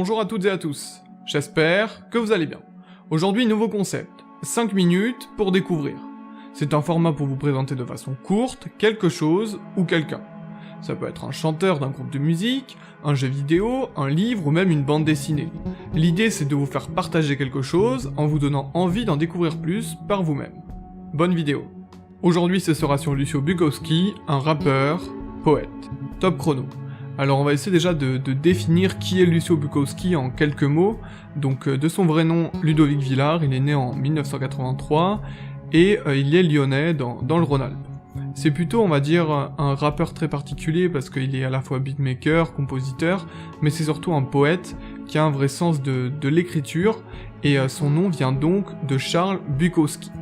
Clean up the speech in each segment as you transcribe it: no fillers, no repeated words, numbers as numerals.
Bonjour à toutes et à tous, j'espère que vous allez bien. Aujourd'hui, nouveau concept, 5 minutes pour découvrir. C'est un format pour vous présenter de façon courte quelque chose ou quelqu'un. Ça peut être un chanteur d'un groupe de musique, un jeu vidéo, un livre ou même une bande dessinée. L'idée c'est de vous faire partager quelque chose en vous donnant envie d'en découvrir plus par vous-même. Bonne vidéo. Aujourd'hui ce sera sur Lucio Bukowski, un rappeur, poète. Top chrono. Alors on va essayer déjà de définir qui est Lucio Bukowski en quelques mots. Donc de son vrai nom, Ludovic Villard, il est né en 1983 et il est lyonnais dans le Rhône-Alpes. C'est plutôt, on va dire, un rappeur très particulier parce qu'il est à la fois beatmaker, compositeur, mais c'est surtout un poète qui a un vrai sens de l'écriture et son nom vient donc de Charles Bukowski.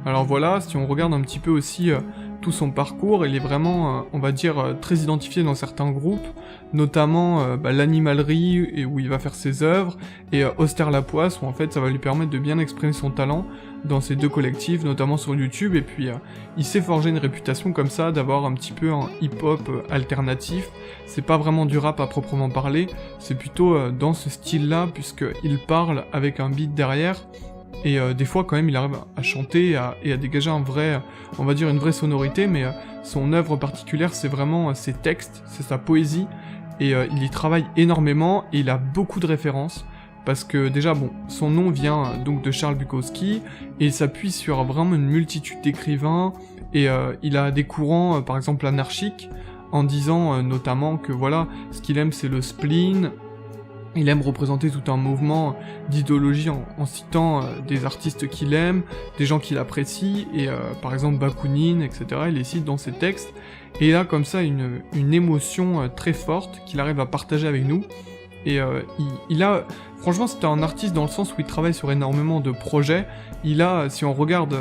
Alors voilà, si on regarde un petit peu aussi tout son parcours, il est vraiment, on va dire, très identifié dans certains groupes, notamment l'Animalerie, et où il va faire ses œuvres, et Austerlitz, où en fait ça va lui permettre de bien exprimer son talent dans ces deux collectifs, notamment sur YouTube, et puis il s'est forgé une réputation comme ça, d'avoir un petit peu un hip-hop alternatif. C'est pas vraiment du rap à proprement parler, c'est plutôt dans ce style-là, puisqu'il parle avec un beat derrière, et des fois quand même il arrive à chanter et à dégager un vrai, on va dire une vraie sonorité, mais son œuvre particulière c'est vraiment ses textes, c'est sa poésie, et il y travaille énormément, et il a beaucoup de références, parce que déjà bon, son nom vient donc de Charles Bukowski, et il s'appuie sur vraiment une multitude d'écrivains, et il a des courants par exemple anarchiques, en disant notamment que voilà, ce qu'il aime c'est le spleen. Il aime représenter tout un mouvement d'idéologie en citant des artistes qu'il aime, des gens qu'il apprécie, et par exemple Bakounine, etc. Il les cite dans ses textes, et il a comme ça une émotion très forte qu'il arrive à partager avec nous, et il a... Franchement, c'est un artiste dans le sens où il travaille sur énormément de projets. Il a, si on regarde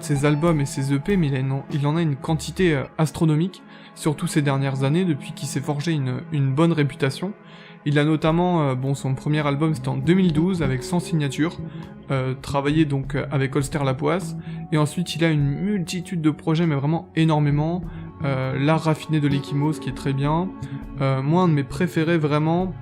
ses albums et ses EP, mais il en a une quantité astronomique, surtout ces dernières années, depuis qu'il s'est forgé une bonne réputation. Il a notamment, son premier album c'était en 2012 avec 100 signatures, travaillé donc avec Austerlitz, et ensuite il a une multitude de projets, mais vraiment énormément. L'art raffiné de l'Ekimos qui est très bien. Moi, un de mes préférés vraiment,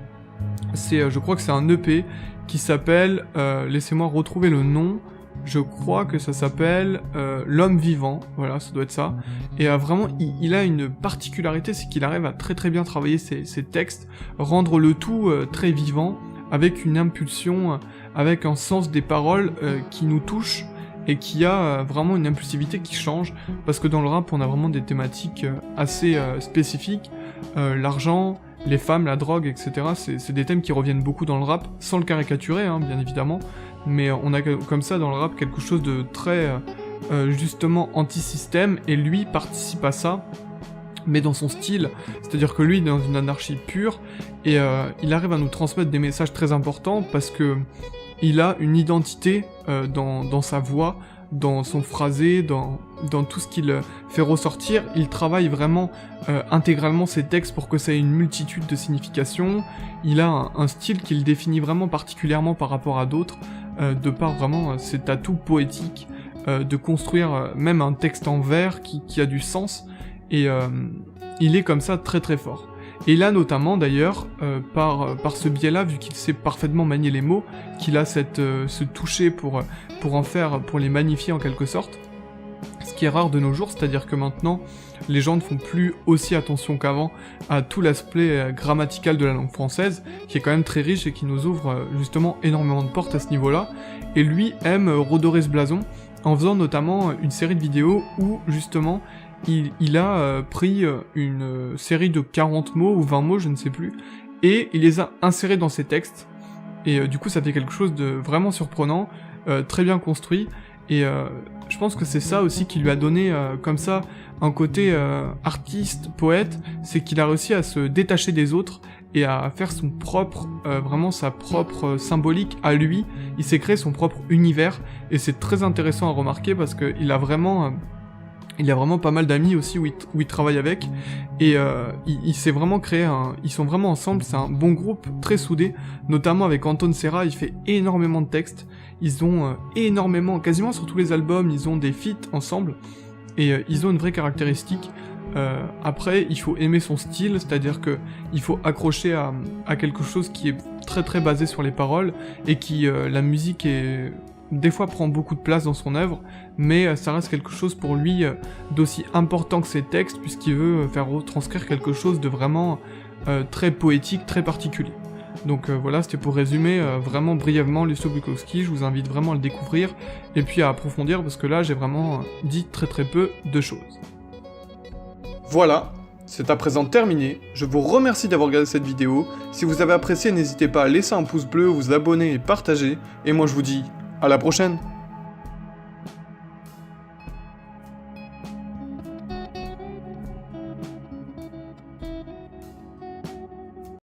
je crois que c'est un EP qui s'appelle, laissez-moi retrouver le nom, je crois que ça s'appelle L'Homme Vivant, voilà, ça doit être ça. Et vraiment, il a une particularité, c'est qu'il arrive à très très bien travailler ses textes, rendre le tout très vivant, avec une impulsion, avec un sens des paroles qui nous touche, et qui a vraiment une impulsivité qui change, parce que dans le rap, on a vraiment des thématiques assez spécifiques, l'argent, les femmes, la drogue, etc. C'est des thèmes qui reviennent beaucoup dans le rap, sans le caricaturer, hein, bien évidemment, mais on a comme ça dans le rap quelque chose de très, justement, anti-système, et lui participe à ça, mais dans son style, c'est-à-dire que lui, il est dans une anarchie pure, et il arrive à nous transmettre des messages très importants, parce que il a une identité dans sa voix, dans son phrasé, dans tout ce qu'il fait ressortir. Il travaille vraiment intégralement ses textes pour que ça ait une multitude de significations. Il a un style qu'il définit vraiment particulièrement par rapport à d'autres, de par vraiment cet atout poétique, de construire même un texte en vers qui a du sens, et il est comme ça très très fort. Et là notamment d'ailleurs, par ce biais-là, vu qu'il sait parfaitement manier les mots, qu'il a ce toucher pour les magnifier en quelque sorte, ce qui est rare de nos jours, c'est-à-dire que maintenant, les gens ne font plus aussi attention qu'avant à tout l'aspect grammatical de la langue française, qui est quand même très riche et qui nous ouvre justement énormément de portes à ce niveau-là, et lui aime redorer ce blason, en faisant notamment une série de vidéos où justement il a pris une série de 40 mots ou 20 mots, je ne sais plus, et il les a insérés dans ses textes, et du coup ça fait quelque chose de vraiment surprenant, très bien construit, et je pense que c'est ça aussi qui lui a donné comme ça un côté artiste, poète, c'est qu'il a réussi à se détacher des autres, et à faire son propre, vraiment sa propre symbolique à lui. Il s'est créé son propre univers, et c'est très intéressant à remarquer, parce qu'il a vraiment... Il a vraiment pas mal d'amis aussi où il travaille avec, et il s'est vraiment créé ils sont vraiment ensemble, c'est un bon groupe, très soudé, notamment avec Anton Serra, il fait énormément de textes, ils ont énormément, quasiment sur tous les albums, ils ont des feats ensemble, et ils ont une vraie caractéristique. Après, il faut aimer son style, c'est-à-dire que il faut accrocher à quelque chose qui est très basé sur les paroles, et qui, la musique des fois prend beaucoup de place dans son œuvre, mais ça reste quelque chose pour lui d'aussi important que ses textes, puisqu'il veut faire retranscrire quelque chose de vraiment très poétique, très particulier. Donc voilà, c'était pour résumer vraiment brièvement Lucio Bukowski. Je vous invite vraiment à le découvrir, et puis à approfondir, parce que là j'ai vraiment dit très peu de choses. Voilà, c'est à présent terminé. Je vous remercie d'avoir regardé cette vidéo. Si vous avez apprécié, n'hésitez pas à laisser un pouce bleu, vous abonner et partager, et moi je vous dis à la prochaine.